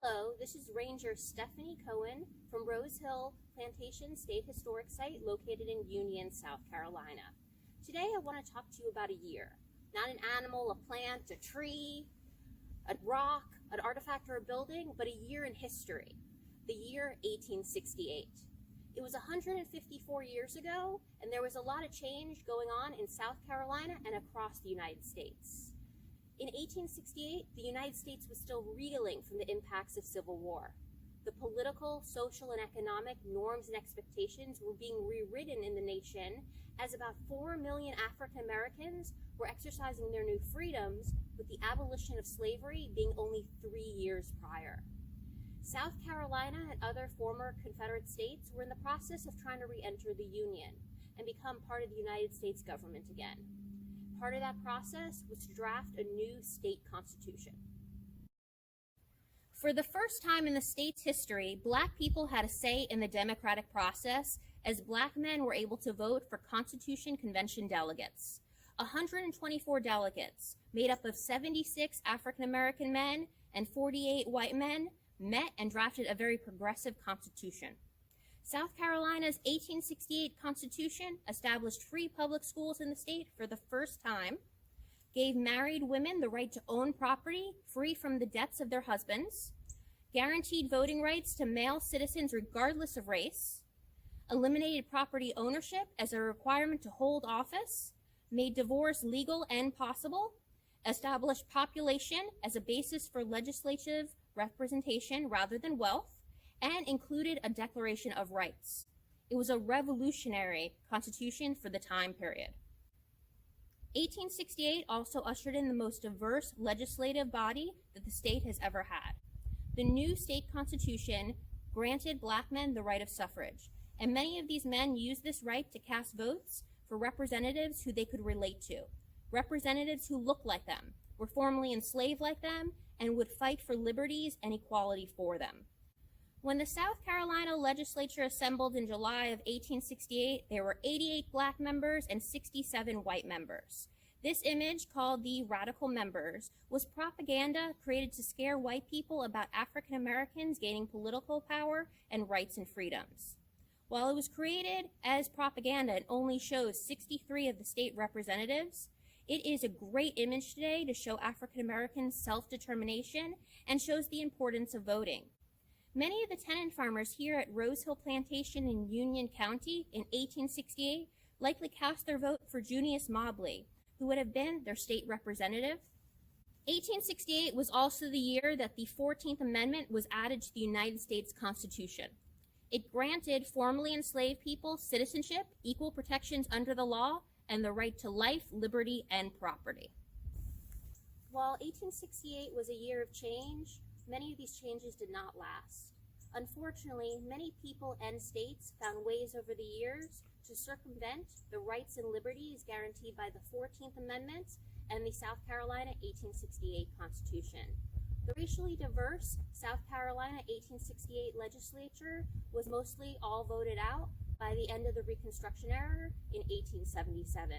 Hello, this is Ranger Stephanie Cohen from Rose Hill Plantation State Historic Site located in Union, South Carolina. Today I want to talk to you about a year. Not an animal, a plant, a tree, a rock, an artifact, or a building, but a year in history. The year 1868. It was 154 years ago, and there was a lot of change going on in South Carolina and across the United States. In 1868, the United States was still reeling from the impacts of Civil War. The political, social, and economic norms and expectations were being rewritten in the nation as about 4 million African Americans were exercising their new freedoms, with the abolition of slavery being only 3 years prior. South Carolina and other former Confederate states were in the process of trying to re-enter the Union and become part of the United States government again. Part of that process was to draft a new state constitution. For the first time in the state's history, Black people had a say in the democratic process, as Black men were able to vote for Constitution Convention delegates. 124 delegates, made up of 76 African American men and 48 white men, met and drafted a very progressive constitution. South Carolina's 1868 Constitution established free public schools in the state for the first time, gave married women the right to own property free from the debts of their husbands, guaranteed voting rights to male citizens regardless of race, eliminated property ownership as a requirement to hold office, made divorce legal and possible, established population as a basis for legislative representation rather than wealth, and included a Declaration of Rights. It was a revolutionary constitution for the time period. 1868 also ushered in the most diverse legislative body that the state has ever had. The new state constitution granted Black men the right of suffrage, and many of these men used this right to cast votes for representatives who they could relate to, representatives who looked like them, were formerly enslaved like them, and would fight for liberties and equality for them. When the South Carolina legislature assembled in July of 1868, there were 88 Black members and 67 white members. This image, called the Radical Members, was propaganda created to scare white people about African Americans gaining political power and rights and freedoms. While it was created as propaganda and only shows 63 of the state representatives, it is a great image today to show African Americans' self-determination and shows the importance of voting. Many of the tenant farmers here at Rose Hill Plantation in Union County in 1868 likely cast their vote for Junius Mobley, who would have been their state representative. 1868 was also the year that the 14th Amendment was added to the United States Constitution. It granted formerly enslaved people citizenship, equal protections under the law, and the right to life, liberty, and property. While 1868 was a year of change, many of these changes did not last. Unfortunately, many people and states found ways over the years to circumvent the rights and liberties guaranteed by the 14th Amendment and the South Carolina 1868 Constitution. The racially diverse South Carolina 1868 legislature was mostly all voted out by the end of the Reconstruction era in 1877.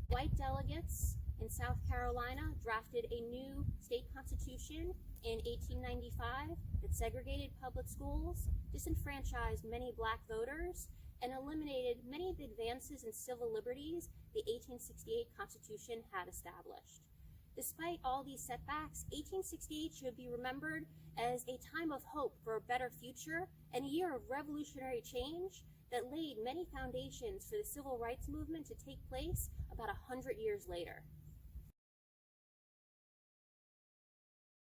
White delegates in South Carolina drafted a new state constitution in 1895 that segregated public schools, disenfranchised many Black voters, and eliminated many of the advances in civil liberties the 1868 Constitution had established. Despite all these setbacks, 1868 should be remembered as a time of hope for a better future and a year of revolutionary change that laid many foundations for the civil rights movement to take place about 100 years later.